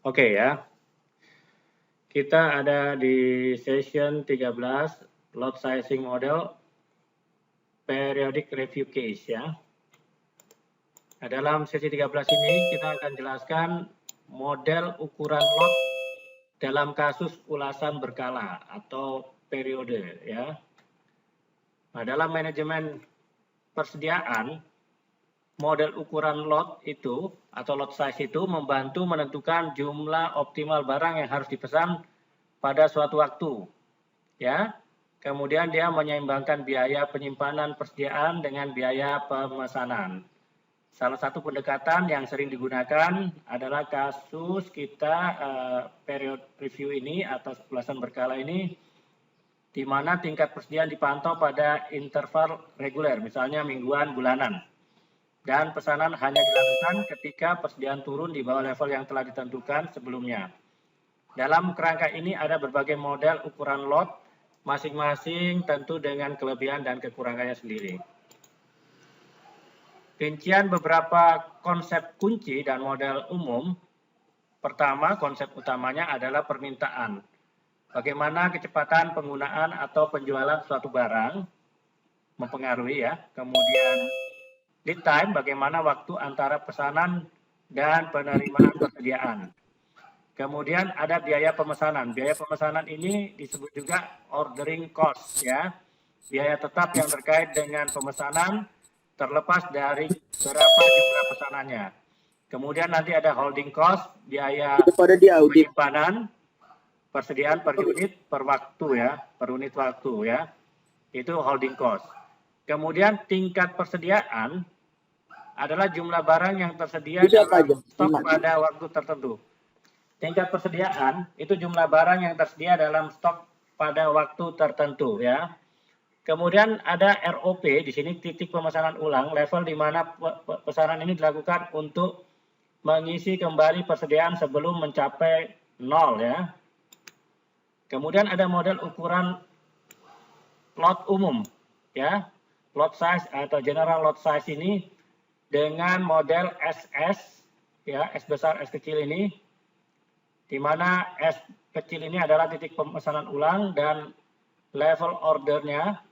Oke ya, kita ada di session 13, lot sizing model, periodic review case ya. Nah, dalam sesi 13 ini kita akan jelaskan model ukuran lot dalam kasus ulasan berkala atau periode ya. Nah, dalam manajemen persediaan, model ukuran lot itu atau lot size itu membantu menentukan jumlah optimal barang yang harus dipesan pada suatu waktu. Ya. Kemudian dia menyeimbangkan biaya penyimpanan persediaan dengan biaya pemesanan. Salah satu pendekatan yang sering digunakan adalah kasus kita period review ini atau ulasan berkala ini, di mana tingkat persediaan dipantau pada interval reguler, misalnya mingguan, bulanan. Dan pesanan hanya dilakukan ketika persediaan turun di bawah level yang telah ditentukan sebelumnya. Dalam kerangka ini ada berbagai model ukuran lot, masing-masing tentu dengan kelebihan dan kekurangannya sendiri. Rincian beberapa konsep kunci dan model umum. Pertama, konsep utamanya adalah permintaan. Bagaimana kecepatan penggunaan atau penjualan suatu barang mempengaruhi ya. Kemudian lead time, bagaimana waktu antara pesanan dan penerimaan persediaan. Kemudian ada biaya pemesanan. Biaya pemesanan ini disebut juga ordering cost ya. Biaya tetap yang terkait dengan pemesanan terlepas dari berapa jumlah pesanannya. Kemudian nanti ada holding cost, biaya penyimpanan, persediaan per unit per waktu ya, per unit waktu ya. Itu holding cost. Kemudian tingkat persediaan adalah jumlah barang yang tersedia dalam stok pada waktu tertentu. Tingkat persediaan itu jumlah barang yang tersedia dalam stok pada waktu tertentu ya. Kemudian ada ROP di sini, titik pemesanan ulang, level di mana pesanan ini dilakukan untuk mengisi kembali persediaan sebelum mencapai 0 ya. Kemudian ada model ukuran lot umum ya. Lot size atau general lot size ini dengan model SS ya, S besar S kecil ini, di mana S kecil ini adalah titik pemesanan ulang dan level ordernya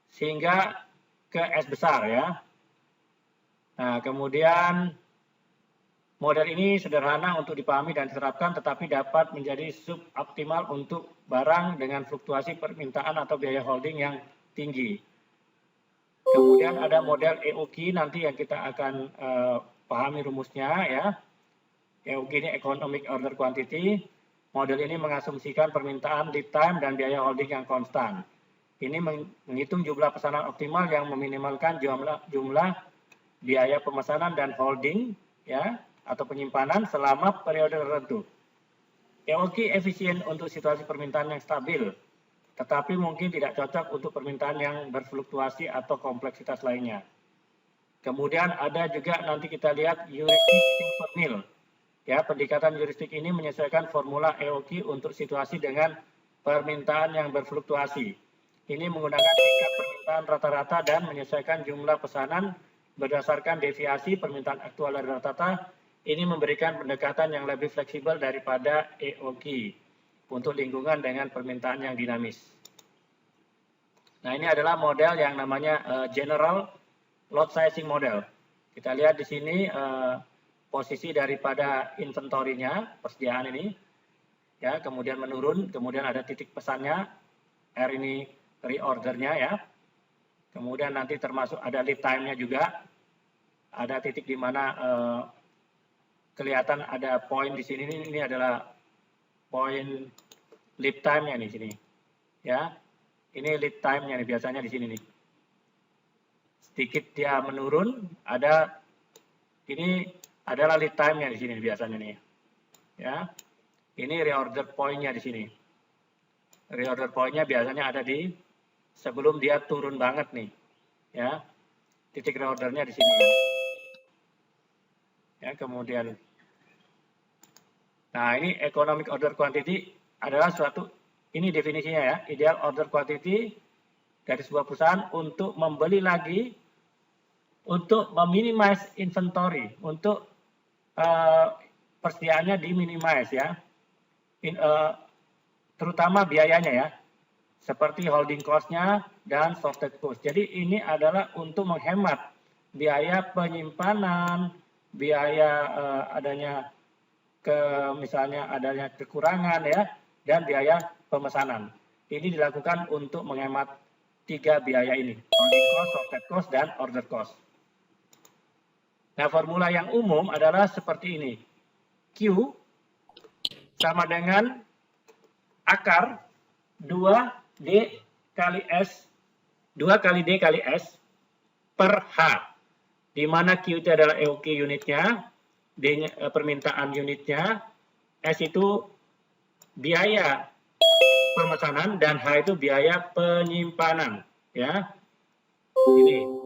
sehingga ke S besar ya. Nah, kemudian model ini sederhana untuk dipahami dan diterapkan, tetapi dapat menjadi suboptimal untuk barang dengan fluktuasi permintaan atau biaya holding yang tinggi. Kemudian ada model EOQ nanti yang kita akan pahami rumusnya ya. EOQ ini Economic Order Quantity. Model ini mengasumsikan permintaan, lead time, dan biaya holding yang konstan. Ini menghitung jumlah pesanan optimal yang meminimalkan jumlah biaya pemesanan dan holding ya atau penyimpanan selama periode tertentu. EOQ efisien untuk situasi permintaan yang stabil, tetapi mungkin tidak cocok untuk permintaan yang berfluktuasi atau kompleksitas lainnya. Kemudian ada juga nanti kita lihat heuristic formula. Ya, pendekatan heuristik ini menyesuaikan formula EOQ untuk situasi dengan permintaan yang berfluktuasi. Ini menggunakan tingkat permintaan rata-rata dan menyesuaikan jumlah pesanan berdasarkan deviasi permintaan aktual dari rata-rata. Ini memberikan pendekatan yang lebih fleksibel daripada EOQ untuk lingkungan dengan permintaan yang dinamis. Nah, ini adalah model yang namanya general lot sizing model. Kita lihat di sini posisi daripada inventorinya, persediaan ini, ya, kemudian menurun, kemudian ada titik pesannya, R ini reordernya ya, kemudian nanti termasuk ada lead time-nya juga, ada titik di mana kelihatan ada poin di sini, ini adalah poin lead time-nya di sini, ya, ini lead time-nya nih biasanya di sini nih, sedikit dia menurun, ada ini adalah lead time-nya di sini biasanya nih. Ya. Ini reorder point-nya di sini. Reorder point-nya biasanya ada di sebelum dia turun banget nih. Ya. Titik reordernya di sini. Ya, kemudian nah, ini economic order quantity adalah suatu, ini definisinya ya, ideal order quantity dari sebuah perusahaan untuk membeli lagi, untuk meminimize inventory, untuk persediaannya diminimize ya, terutama biayanya ya, seperti holding cost-nya dan software cost. Jadi ini adalah untuk menghemat biaya penyimpanan, biaya adanya misalnya adanya kekurangan ya, dan biaya pemesanan. Ini dilakukan untuk menghemat 3 biaya ini, holding cost, software cost, dan order cost. Nah, formula yang umum adalah seperti ini. Q sama dengan akar 2D kali S, 2 kali D kali S per H. Di mana Q itu adalah EOQ unitnya, D-nya permintaan unitnya, S itu biaya pemesanan, dan H itu biaya penyimpanan. Ya, ini.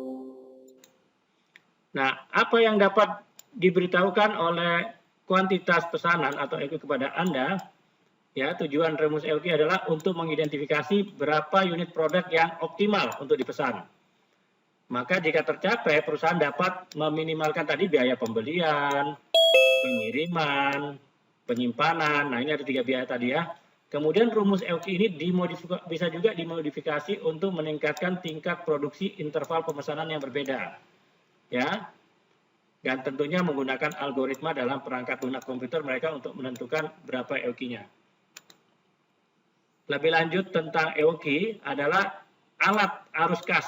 Nah, apa yang dapat diberitahukan oleh kuantitas pesanan atau EOQ kepada Anda? Ya, tujuan rumus EOQ adalah untuk mengidentifikasi berapa unit produk yang optimal untuk dipesan. Maka jika tercapai, perusahaan dapat meminimalkan tadi biaya pembelian, pengiriman, penyimpanan. Nah, ini ada 3 biaya tadi ya. Kemudian rumus EOQ ini bisa juga dimodifikasi untuk meningkatkan tingkat produksi interval pemesanan yang berbeda. Ya, dan tentunya menggunakan algoritma dalam perangkat lunak komputer mereka untuk menentukan berapa EOQ-nya. Lebih lanjut tentang EOQ adalah alat arus kas.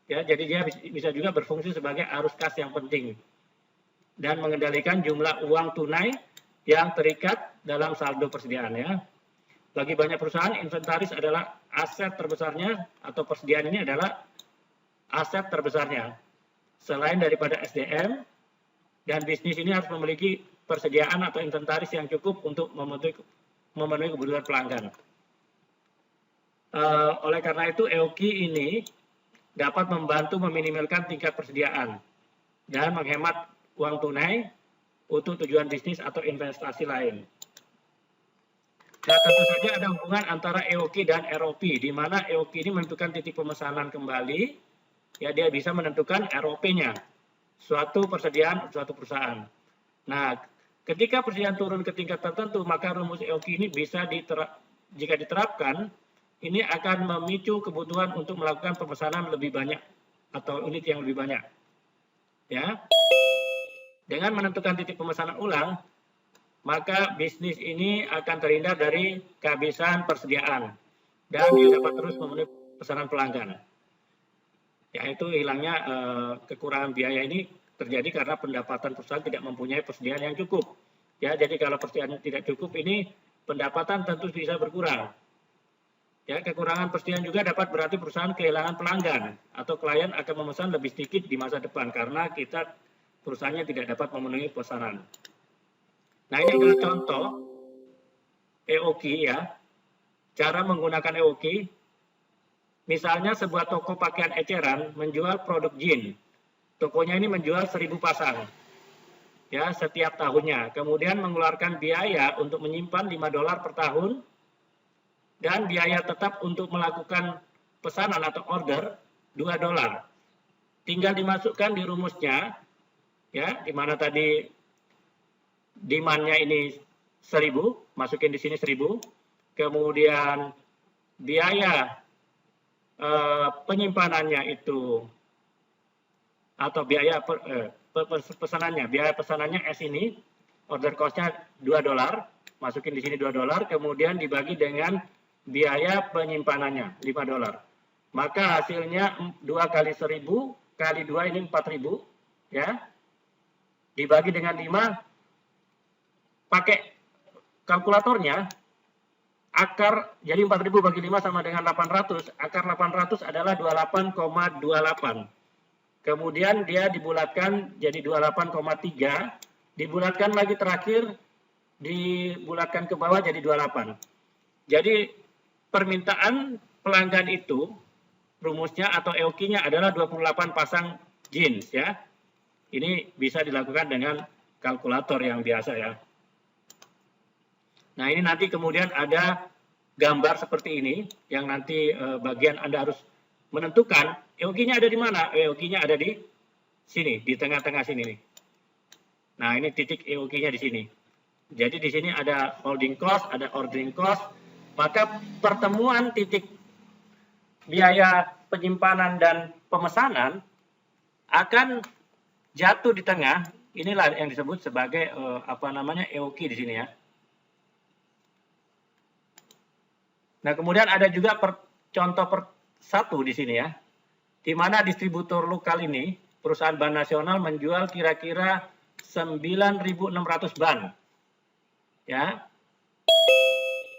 Ya, jadi dia bisa juga berfungsi sebagai arus kas yang penting dan mengendalikan jumlah uang tunai yang terikat dalam saldo persediaan ya. Bagi banyak perusahaan, inventaris adalah aset terbesarnya atau persediaan ini adalah aset terbesarnya. Selain daripada SDM, dan bisnis ini harus memiliki persediaan atau inventaris yang cukup untuk memenuhi kebutuhan pelanggan. Oleh karena itu, EOQ ini dapat membantu meminimalkan tingkat persediaan dan menghemat uang tunai untuk tujuan bisnis atau investasi lain. Nah, tentu saja ada hubungan antara EOQ dan ROP, di mana EOQ ini menentukan titik pemesanan kembali. Ya, dia bisa menentukan ROP-nya, suatu persediaan suatu perusahaan. Nah, ketika persediaan turun ke tingkat tertentu, maka rumus EOQ ini bisa jika diterapkan, ini akan memicu kebutuhan untuk melakukan pemesanan lebih banyak atau unit yang lebih banyak. Ya, dengan menentukan titik pemesanan ulang, maka bisnis ini akan terhindar dari kehabisan persediaan dan dia dapat terus memenuhi pesanan pelanggan. Yaitu hilangnya kekurangan biaya ini terjadi karena pendapatan perusahaan tidak mempunyai persediaan yang cukup. Ya, jadi kalau persediaan tidak cukup ini pendapatan tentu bisa berkurang. Ya, kekurangan persediaan juga dapat berarti perusahaan kehilangan pelanggan atau klien akan memesan lebih sedikit di masa depan karena perusahaannya tidak dapat memenuhi pesanan. Nah, ini adalah contoh EOQ ya. Cara menggunakan EOQ. Misalnya sebuah toko pakaian eceran menjual produk jin. Tokonya ini menjual 1000 pasang ya setiap tahunnya. Kemudian mengeluarkan biaya untuk menyimpan $5 per tahun dan biaya tetap untuk melakukan pesanan atau order $2. Tinggal dimasukkan di rumusnya ya, di mana tadi demand-nya ini 1000, masukin di sini 1000. Kemudian biaya penyimpanannya itu atau biaya pesanannya, biaya pesanannya S ini, order cost-nya $2, masukin di sini $2, kemudian dibagi dengan biaya penyimpanannya $5. Maka hasilnya 2 kali 1000 kali 2 ini 4000 ya. Dibagi dengan 5 pakai kalkulatornya. Akar, jadi 4000 bagi 5 sama dengan 800. Akar 800 adalah 28,28. Kemudian dia dibulatkan jadi 28,3. Dibulatkan lagi terakhir, dibulatkan ke bawah jadi 28. Jadi permintaan pelanggan itu, rumusnya atau EOQ-nya adalah 28 pasang jeans ya. Ini bisa dilakukan dengan kalkulator yang biasa ya. Nah, ini nanti kemudian ada gambar seperti ini yang nanti bagian Anda harus menentukan EOQ-nya ada di mana. EOQ-nya ada di sini, di tengah-tengah sini nih. Nah, ini titik EOQ-nya di sini. Jadi di sini ada holding cost, ada ordering cost, maka pertemuan titik biaya penyimpanan dan pemesanan akan jatuh di tengah. Inilah yang disebut sebagai EOQ di sini ya. Nah, kemudian ada juga contoh satu di sini ya, di mana distributor lokal ini, perusahaan ban nasional menjual kira-kira 9.600 ban. Ya.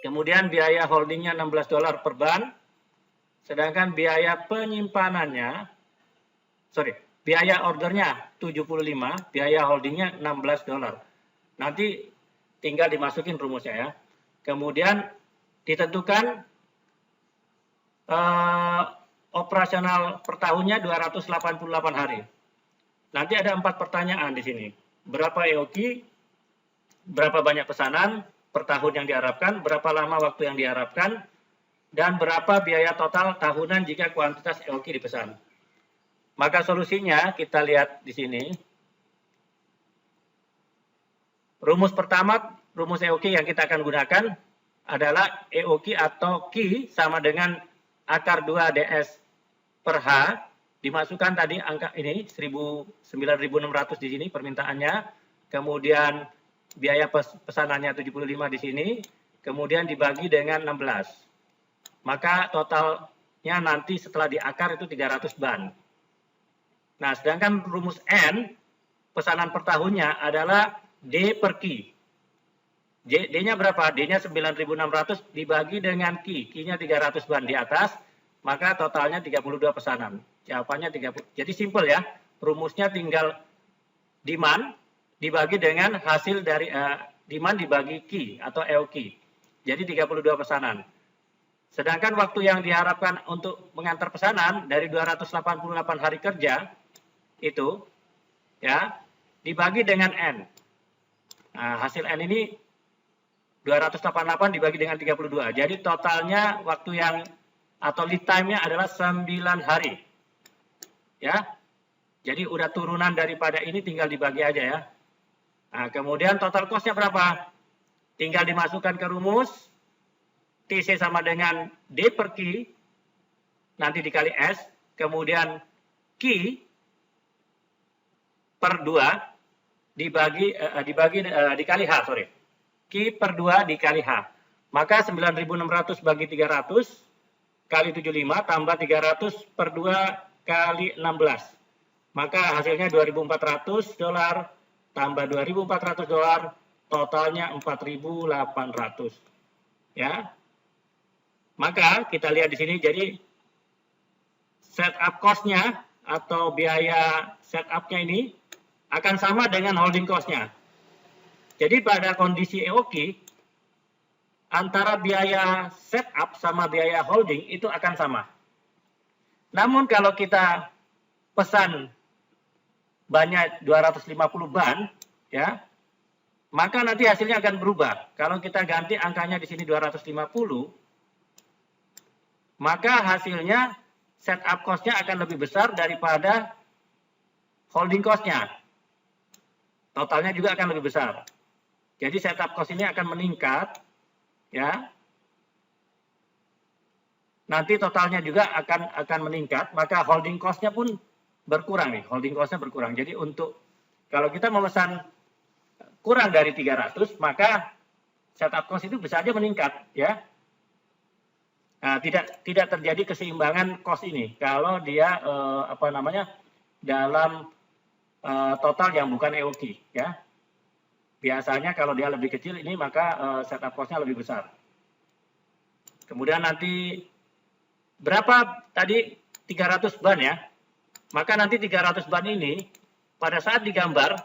Kemudian biaya holdingnya $16 per ban, sedangkan biaya penyimpanannya, biaya ordernya 75, biaya holdingnya $16. Nanti tinggal dimasukin rumusnya ya. Kemudian ditentukan operasional per tahunnya 288 hari. Nanti ada 4 pertanyaan di sini. Berapa EOQ? Berapa banyak pesanan per tahun yang diharapkan? Berapa lama waktu yang diharapkan? Dan berapa biaya total tahunan jika kuantitas EOQ dipesan? Maka solusinya kita lihat di sini. Rumus pertama, rumus EOQ yang kita akan gunakan adalah EOQ atau Q sama dengan akar 2 DS per H. Dimasukkan tadi angka ini 9.600 di sini permintaannya. Kemudian biaya pesanannya 75 di sini. Kemudian dibagi dengan 16. Maka totalnya nanti setelah diakar itu 300 ban. Nah, sedangkan rumus N, pesanan per tahunnya adalah D per Q. D-nya berapa? D-nya 9.600 dibagi dengan Q. Q-nya 300 ban di atas, maka totalnya 32 pesanan. Jawabannya 30. Jadi simple ya. Rumusnya tinggal demand dibagi dengan hasil dari demand dibagi Q atau EOQ. Jadi 32 pesanan. Sedangkan waktu yang diharapkan untuk mengantar pesanan dari 288 hari kerja itu ya dibagi dengan N. Nah, hasil N ini 288 dibagi dengan 32. Jadi totalnya waktu yang atau lead time-nya adalah 9 hari. Ya. Jadi udah turunan daripada ini tinggal dibagi aja ya. Nah, kemudian total cost-nya berapa? Tinggal dimasukkan ke rumus. TC sama dengan D per Q. Nanti dikali S. Kemudian Q per 2 dikali H, sorry. Q per 2 dikali H. Maka 9.600 bagi 300 kali 75 tambah 300 per 2 kali 16. Maka hasilnya $2.400 tambah $2.400, totalnya 4.800. Ya. Maka kita lihat di sini, jadi setup cost-nya atau biaya setup-nya ini akan sama dengan holding cost-nya. Jadi pada kondisi EOQ, antara biaya setup sama biaya holding itu akan sama. Namun kalau kita pesan banyak 250 ban, ya, maka nanti hasilnya akan berubah. Kalau kita ganti angkanya di sini 250, maka hasilnya setup cost-nya akan lebih besar daripada holding cost-nya. Totalnya juga akan lebih besar. Jadi setup cost ini akan meningkat, ya. Nanti totalnya juga akan meningkat, maka holding cost-nya pun berkurang nih. Holding cost-nya berkurang. Jadi untuk kalau kita memesan kurang dari 300, maka setup cost itu bisa aja meningkat, ya. Nah, tidak terjadi keseimbangan cost ini kalau dia dalam total yang bukan EOQ, ya. Biasanya kalau dia lebih kecil ini maka setup cost-nya lebih besar. Kemudian nanti berapa tadi 300 ban ya. Maka nanti 300 ban ini pada saat digambar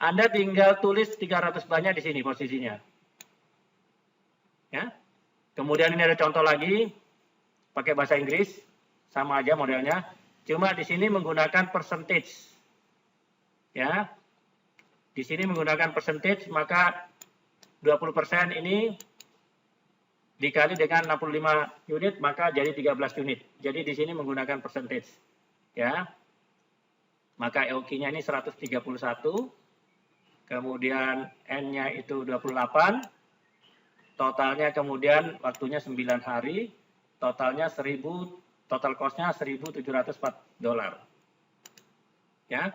Anda tinggal tulis 300 bannya di sini posisinya. Ya. Kemudian ini ada contoh lagi pakai bahasa Inggris, sama aja modelnya, cuma di sini menggunakan percentage. Ya. Di sini menggunakan percentage, maka 20% ini dikali dengan 65 unit, maka jadi 13 unit. Jadi di sini menggunakan percentage. Ya. Maka EOQ-nya ini 131 kemudian N-nya itu 28, totalnya kemudian waktunya 9 hari, totalnya 1000, total cost-nya $1.704. Ya.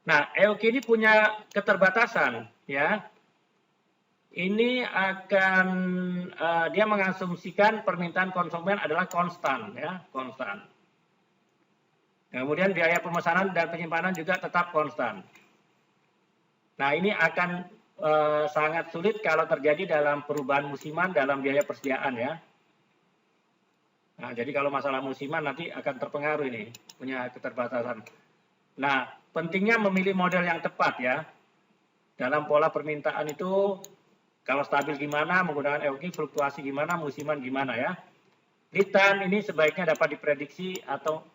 Nah, EOQ ini punya keterbatasan, ya. Ini akan dia mengasumsikan permintaan konsumen adalah konstan, ya, konstan. Kemudian biaya pemesanan dan penyimpanan juga tetap konstan. Nah, ini akan sangat sulit kalau terjadi dalam perubahan musiman dalam biaya persediaan, ya. Nah, jadi kalau masalah musiman nanti akan terpengaruh ini, punya keterbatasan. Nah, pentingnya memilih model yang tepat, ya. Dalam pola permintaan itu, kalau stabil gimana, menggunakan EOQ, fluktuasi gimana, musiman gimana, ya. Lead time ini sebaiknya dapat diprediksi atau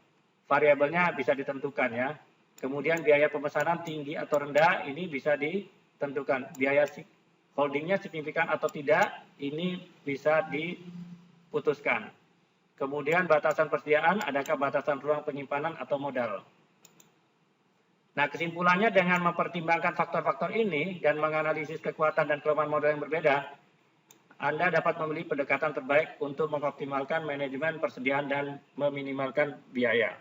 variabelnya bisa ditentukan, ya. Kemudian biaya pemesanan tinggi atau rendah ini bisa ditentukan. Biaya holdingnya signifikan atau tidak ini bisa diputuskan. Kemudian batasan persediaan, adakah batasan ruang penyimpanan atau modal. Nah, kesimpulannya dengan mempertimbangkan faktor-faktor ini dan menganalisis kekuatan dan kelemahan modal yang berbeda, Anda dapat memilih pendekatan terbaik untuk mengoptimalkan manajemen persediaan dan meminimalkan biaya.